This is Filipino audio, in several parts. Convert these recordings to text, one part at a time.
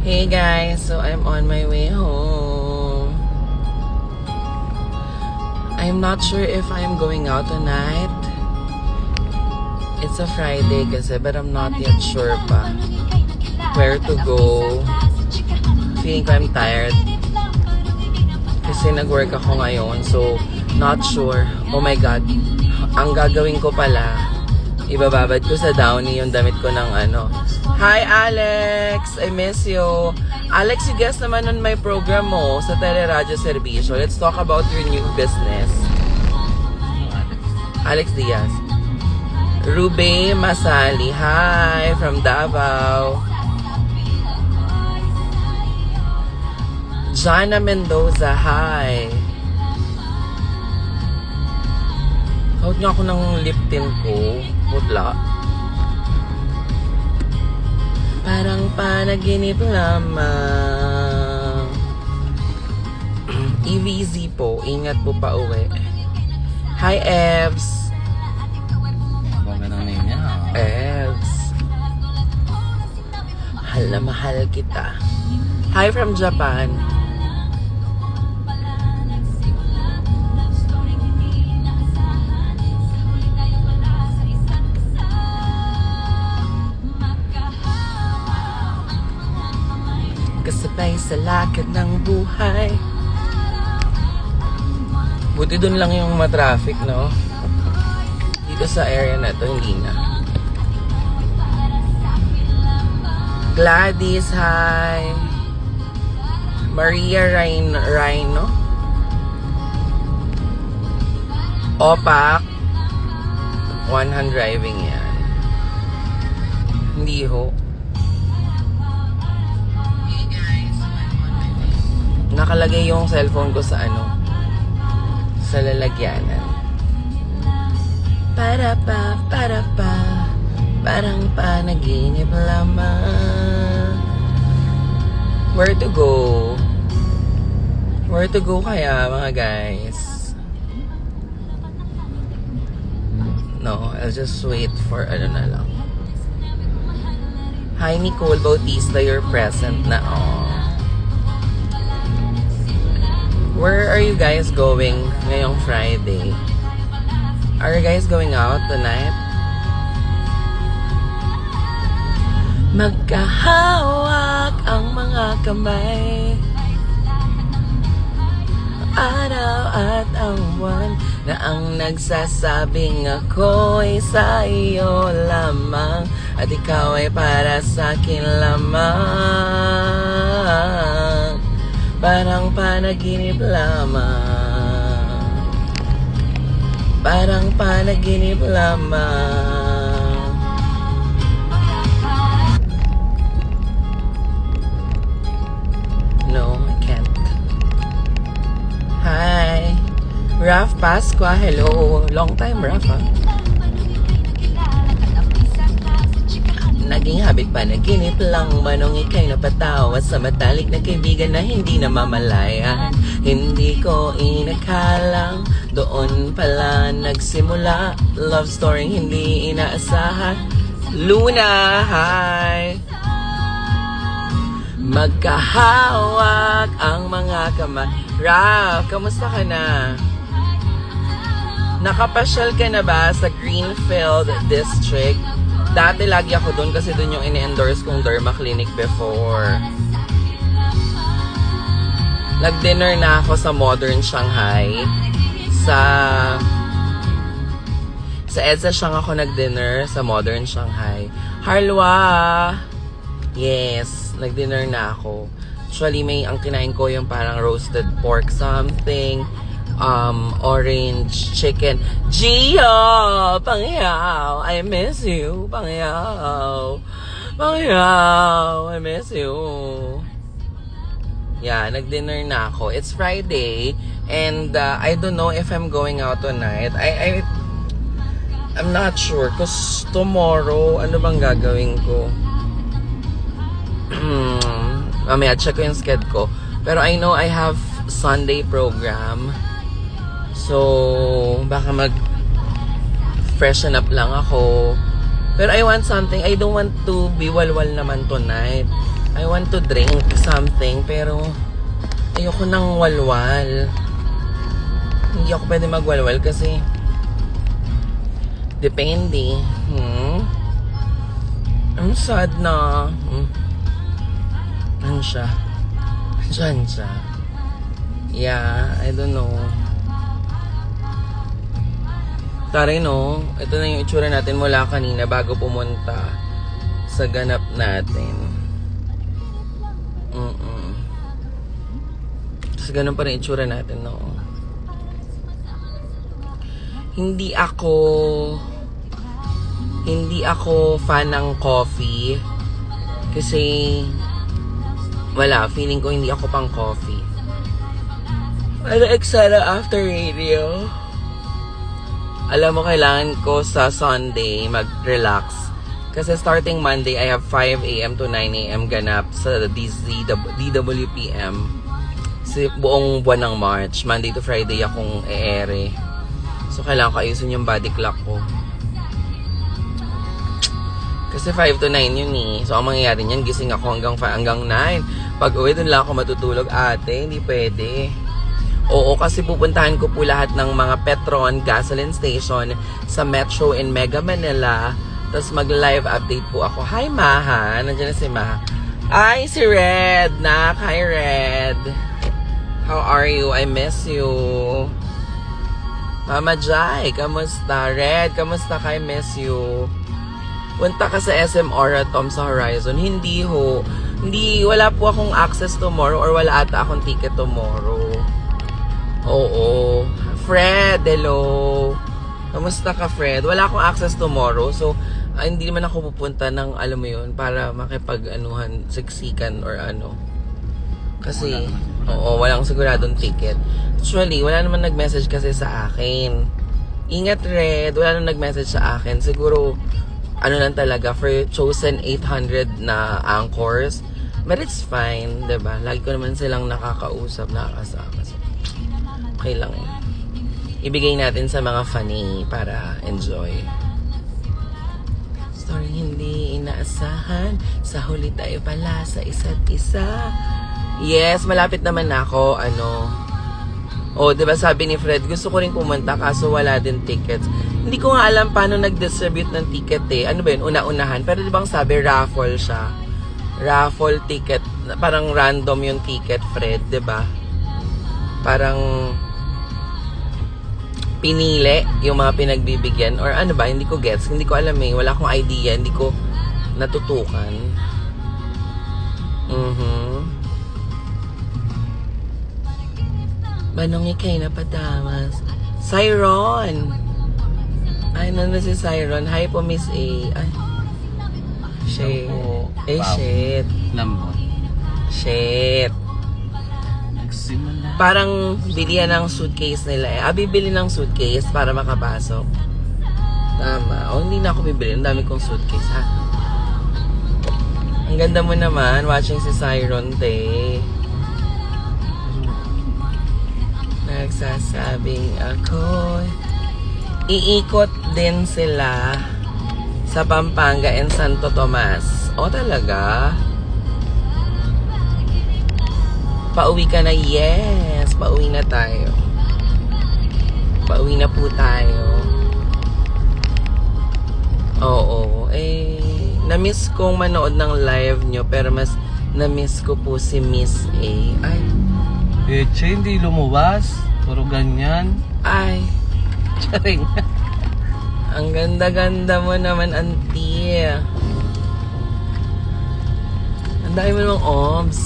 Hey guys, so I'm on my way home. I'm not sure if I'm going out tonight. It's a Friday kasi, but I'm not yet sure pa where to go. Feeling ko I'm tired kasi nag-work ako ngayon, so not sure. Oh my god, ang gagawin ko pala, ibababad ko sa Downy yung damit ko ng ano. Hi Alex! I miss you. Alex, you guest naman on my program mo sa Teleradyo Servicio. Let's talk about your new business. Alex Diaz. Rube Masali. Hi from Davao. Jana Mendoza. Hi. Out nga ako ng lip tint ko. Putla. Parang panaginip lamang. EVZ po. Ingat po pa uwi. Hi, Evs. Baga ng name niya. Evs. Mahal na mahal kita. Hi from Japan. Kasabay sa lakad ng buhay. Buti dun lang yung matraffic, no? Dito sa area na to, hindi na. Gladys, hi. Maria Rhino. Opak. One hand driving yan. Hindi ho. Nakalagay yung cellphone ko sa ano, sa lalagyanan. Para pa, parang panaginip lamang. Where to go? Where to go kaya mga guys? No, I'll just wait for ano na lang. Hi Nicole Bautista, you're present na. Oh. Where are you guys going ngayong Friday? Are you guys going out tonight? Magkahawak ang mga kamay, araw at ang buwan, na ang nagsasabing ako'y sa iyo lamang, at ikaw ay para sa'kin lamang. Parang panaginip lamang. Parang panaginip lamang. No, I can't. Hi. Raf Pasqua, hello. Long time, Raf, ha? Naging habit panaginip lang, manong ika'y napatawa sa matalik na kaibigan na hindi namamalayan. Hindi ko inakalang doon pala nagsimula, love story hindi inaasahan. Luna, hi! Magkahawak ang mga kamay. Raf, kamusta ka na? Nakapasyal ka na ba sa Greenfield District? Dati lagi ako doon kasi doon yung ini-endorse kong derma clinic before. Nag-dinner na ako sa Modern Shanghai. Sa EDSA Shanghai ako nag-dinner sa Modern Shanghai. Harlwa! Yes, nag-dinner na ako. Actually, ang kinain ko yung parang roasted pork something. Orange chicken. Gio! Pangyaw! I miss you. Pangyaw! Pangyaw! I miss you. Yeah, nag-dinner na ako. It's Friday. And I don't know if I'm going out tonight. I'm not sure. Cause tomorrow, ano bang gagawin ko? Mamaya, check ko yung schedule ko. Pero I know I have Sunday program. So, baka freshen up lang ako. Pero I want something. I don't want to be walwal naman tonight. I want to drink something, pero ayoko nang walwal. Hindi ako pwede magwalwal kasi depende. Ang sad na. Ano siya? Diyan siya. Yeah, I don't know. Taray no, ito na yung itsura natin mula kanina bago pumunta sa ganap natin. Tapos ganun pa rin itsura natin, no? Hindi ako fan ng coffee kasi wala, feeling ko hindi ako pang coffee. Pero eksena after radio. Alam mo, kailangan ko sa Sunday mag-relax. Kasi starting Monday, I have 5 a.m. to 9 a.m. ganap sa DWPM. Kasi buong buwan ng March, Monday to Friday akong e-ere. So, kailangan ko ayusin yung body clock ko. Kasi 5 to 9 yun eh. So, ang mangyayari niyan, gising ako hanggang 9. Pag uwi, dun lang ako matutulog. Ate, hindi pwede. Oo, kasi pupuntahan ko po lahat ng mga Petron gasoline station sa Metro in Mega Manila. Tapos mag-live update po ako. Hi, Maha. Nandiyan na si Maha. Ay, si Red. Hi, Red. How are you? I miss you. Mama Jai, kamusta? Red, kamusta ka? I miss you. Punta ka sa SM Aura Tom sa Horizon. Hindi ho. Wala po akong access tomorrow or wala ata akong ticket tomorrow. Oo. Fred, hello. Kamusta ka, Fred? Wala akong access tomorrow. So, hindi naman ako pupunta ng, alam mo yun, para makipag-anuhan, siksikan or ano. Kasi, walang siguradong ticket. Actually, wala naman nag-message kasi sa akin. Ingat, Red. Wala naman nag-message sa akin. Siguro, ano lang talaga, for chosen 800 na anchors. But it's fine, diba? Lagi ko naman silang nakakausap, nakakasama. So, okay lang. Ibigay natin sa mga funny para enjoy. Story hindi inaasahan. Sa huli tayo pala sa isa't isa. Yes, malapit naman ako. Diba sabi ni Fred, gusto ko rin pumunta kaso wala din tickets. Hindi ko nga alam paano nag-distribute ng ticket eh. Ano ba yun? Una-unahan. Pero diba sabi, raffle siya. Raffle ticket. Parang random yung ticket, Fred, diba? Parang pinili yung mga pinagbibigyan or ano ba, hindi ko gets, hindi ko alam eh, wala akong idea, hindi ko natutukan. Manong ikay na padamas. Siron! Ay, nandun si Siron. Hi po, Miss A. Ay. Shit. Shit. Lambot. Shit. Nagsimula. Parang bilihan ng suitcase nila eh. Bibili ng suitcase para makapasok. Tama. Hindi na ako bibili. Ang dami kong suitcase, ha? Ang ganda mo naman. Watching si Siron, te. Nagsasabing ako. Iikot din sila sa Pampanga and Santo Tomas. Talaga? Pauwi ka na? Yes! Pauwi na tayo. Pauwi na po tayo. Oo. Na-miss kong manood ng live nyo, pero mas na-miss ko po si Miss A. Ay. Che, hindi lumabas. Puro ganyan. Ay. Charing. Ang ganda-ganda mo naman, auntie. Ang dami mo namang obs.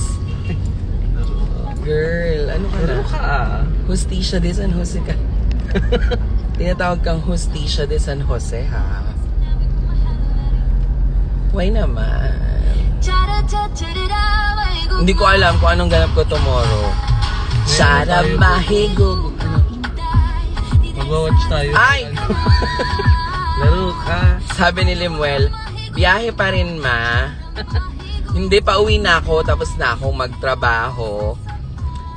Girl, ano ka na? Puro ka. Justicia de San Jose ka. Tinatawag kang Justicia de San Jose, ha? Why naman? Hindi ko alam kung anong ganap ko tomorrow. Shara mahigog. Ano? Mag-watch tayo. Ay! Laro ka. Sabi ni Limuel, biyahe pa rin, ma. Hindi, pa uwi na ako. Tapos na akong magtrabaho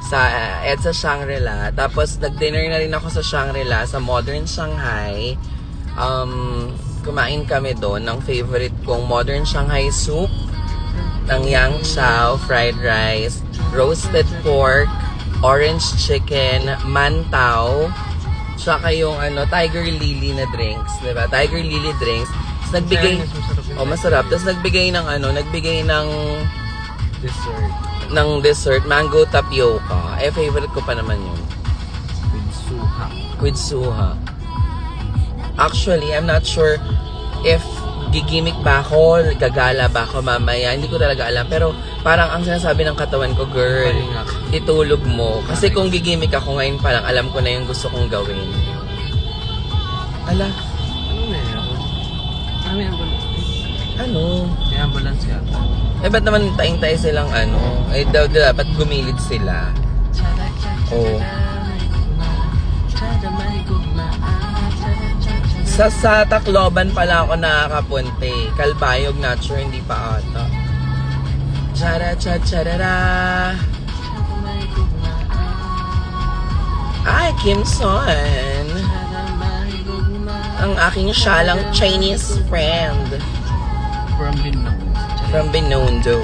sa EDSA Shangri-La. Tapos nag-dinner na rin ako sa Shangri-La, sa Modern Shanghai. Kumain kami doon ng favorite kong Modern Shanghai soup. ng yang chow, fried rice, roasted pork, orange chicken, mantaw, tsaka yung Tiger Lily na drinks, diba? Tiger Lily drinks. Tapos nagbigay, masarap. Tapos nagbigay ng dessert, mango tapioca. Favorite ko pa naman yun. With suha. Actually, I'm not sure if gigimik ba ako, gagala ba ako mamaya. Hindi ko talaga alam. Pero parang ang sinasabi ng katawan ko, girl, itulog mo. Kasi kung gigimik ako ngayon pa lang, alam ko na yung gusto kong gawin. Ala? Ano meron? May ambulance. Ano? May ambulance ka. Ba't naman taing-tayo silang dapat gumilid sila. Oh. Sa Tacloban pala ako nakakapunte. Kalbayog, not sure, hindi pa ata. Chara-cha-charara. Ay, Kim Son. Ang aking syalang Chinese friend. From Binondo.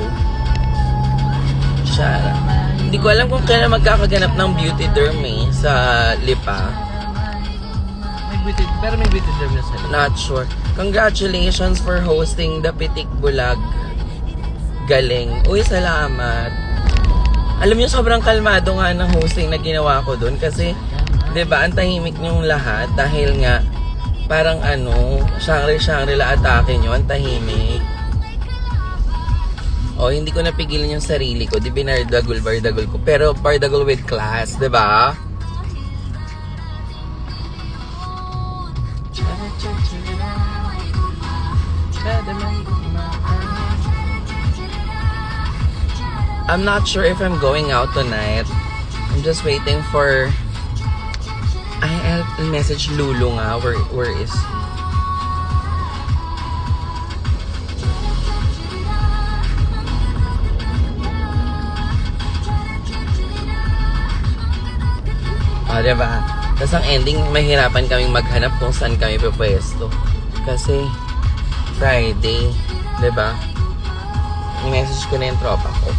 Chara. Hindi ko alam kung kailan magkakaganap ng beauty derm sa Lipa. Pero may beauty derm na sila. Not sure. Congratulations for hosting the Pitik Bulag. Galing. Uy, salamat. Alam niyo, sobrang kalmado nga ng hosting na ginawa ko dun kasi, 'di ba, ang tahimik niyong lahat dahil nga parang Shangri-La atake niyo, ang tahimik. Hindi ko napigilan yung sarili ko. Di bardagol ko. Pero bardagol with class, 'di ba? I'm not sure if I'm going out tonight. I'm just waiting for... I'll message Lulu nga. Where is he? Diba? Tapos ang ending, mahirapan kaming maghanap kung saan kami pupwesto. Kasi, Friday, diba? I-message ko na yung tropa ko.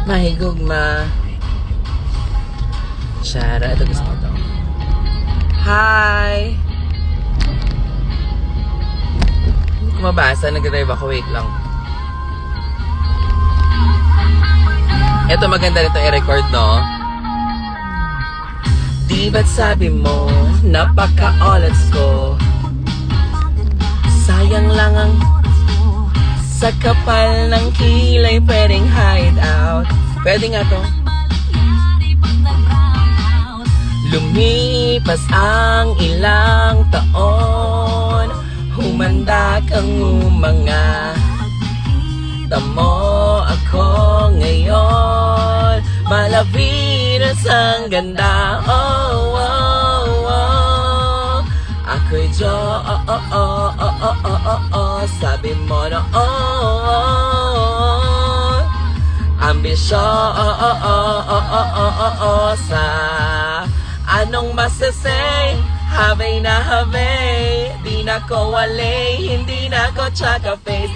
Mahigugma. Shara, ito gusto ko to. Hi! Hindi ko mabasa, nag-drive ako, wait lang. Ito maganda rito i-record, no? Di ba't sabi mo, napaka-olats ko? Sayang lang ang sa kapal ng kilay pwedeng hide out. Pwede nga to. Lumipas ang ilang taon, humanda kang umanga. Tamo ako ngayon, malavinas ang ganda. Oh, oh, oh. Ako'y sabi mo na ambisyon sa anong masasay. Habay na habay, di na ko walay, hindi na ko tsaka face.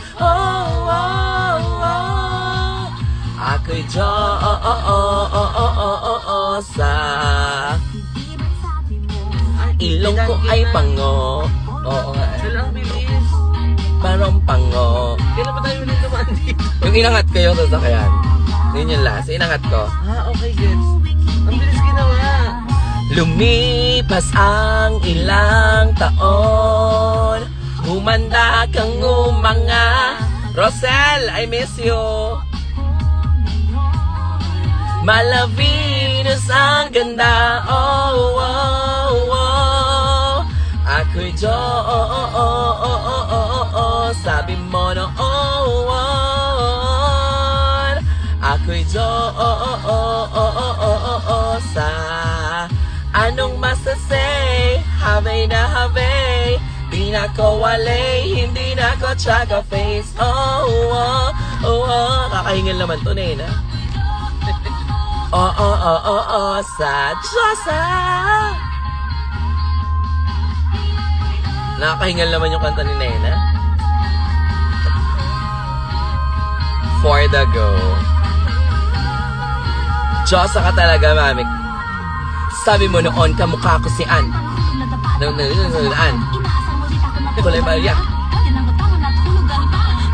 Ako'y sa ilong ko ay pango. Oo nga. Sila ang bilis. Parang pango. Kailan ba tayo ulit naman dito? Yung inangat ko yung sasakyan. Yun yung last. Inangat ko. Okay, gets. Ang bilis ginawa. Lumipas ang ilang taon, humanda kang umanga. Rosel, I miss you. Malavinas ang ganda. Oh, oh, oh. Ako'y sabi mo noon. Ako'y sa anong masasay. Habay na habay, di na ko walay, hindi na ko tsaka face. Oh, oh, oh, oh. Kakahingal naman to na sa Diyosa. Nakakahingal naman yung kanta ni Nena. For the go. Diyosa ka talaga, mami. Sabi mo noon, kamukha ko si Ann. An. Kulay Maria.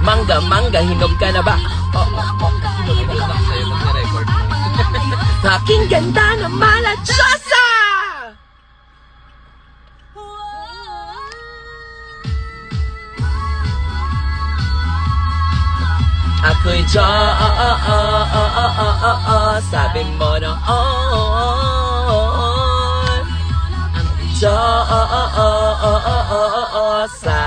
Mangga, mangga, hinog ka na ba? Anak sa'yo mag-record mo. Aking ganda na mala, Diyosa! Ako'y sabi mo noon. Diyosa,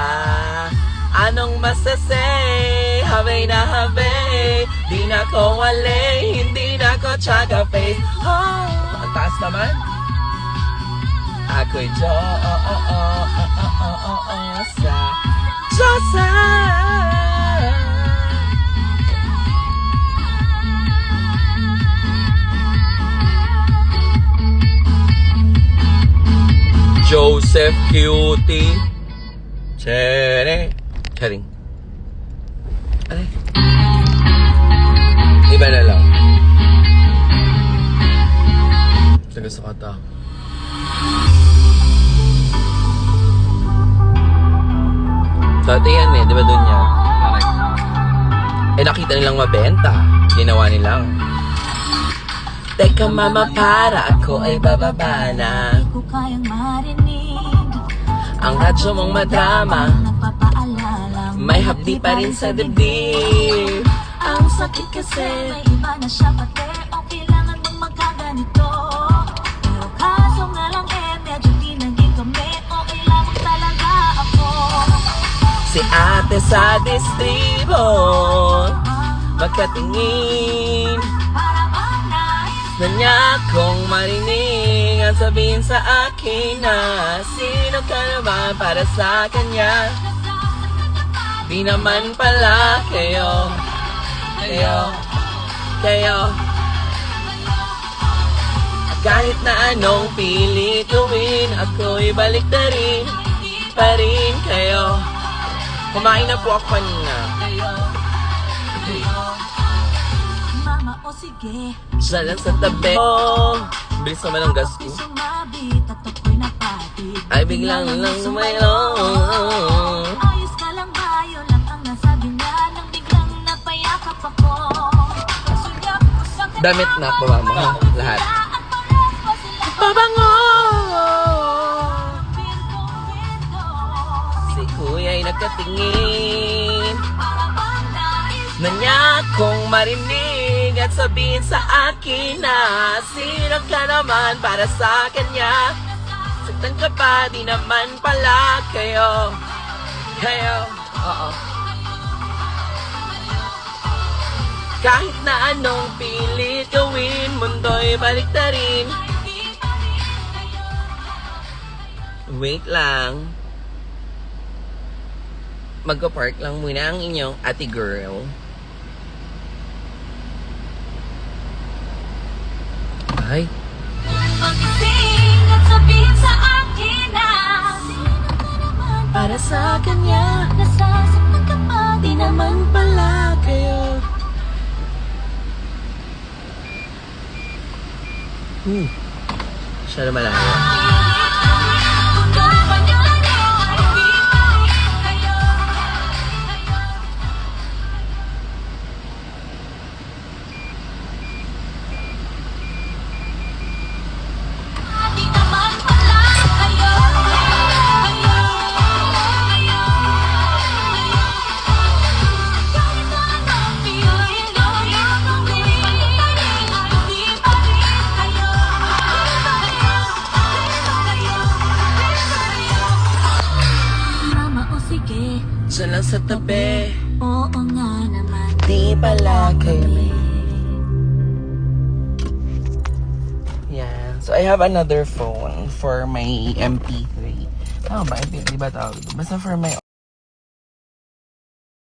anong masasay? Habay na habay, di na ko wale, hindi na ko tsaga face. Oh, ang taas naman. Ako'y Diyosa, Diyosa. Joseph Cutie. Chere. Charing. Ay. Iba na lang. Sa gusto ko to. Dati yan eh, di ba dun yan? Correct. Eh nakita nilang mabenta. Ginawa nilang. Teka mama, para ako ay bababa na. Di ko kayang marinig Ang radyo mong madrama, nagpapaalala may hapdi pa rin sa dibdib. Ang sakit kasi may iba na siya pati o kailangan mong magkaganito. Pero kaso nga lang medyo di naging kami o kailangan talaga ako. Si ate sa distribo, magkatingin Para bang nais na niya kong marinig ang sabihin sa akin na sino ka naman para sa kanya. Di naman pala kayo. Kahit na anong pilit gawin, ako'y balik na rin pa rin kayo. Kumain na po ako kanina. mama o sige. Siya lang sa tabi. Oh, bilis naman ang gas ko. Ako'y sumabit at ako'y napatid. Ay biglang lang sumayo. Ayos ka lang ba? Yun lang ang nasabi niya nang biglang napayakap ako. Kasulyap ko sa kanya. Damit na po mama, ha? Lahat. At pares pa sila Pabango! Virgo. Si kuya'y nakatingin Para bang nais na niya kong marinig at sabihin sa akin na sino ka naman para sa kanya. Saktan ka pa, di naman pala kayo. Oo. Kahit na anong pilit gawin, mundo'y balik na rin. Wait lang. Magpa-park lang muna ang inyong ate girl. Ay, Magising at sabihin sa akin na sino ka naman para sa kanya, nasasaktan ka pa. di naman pala kayo. Siya na malayo. Kung dapat yun ay di pa rin kayo. Di naman pala kayo. Kahit anong pilit gawin, ay di pa rin kayo. Mama o sige, Siya lang sa tabi, oo nga naman. di pala kayo. Yeah. So I have another phone for my MP3. Tama ba? Di ba tawag ito? Basta for my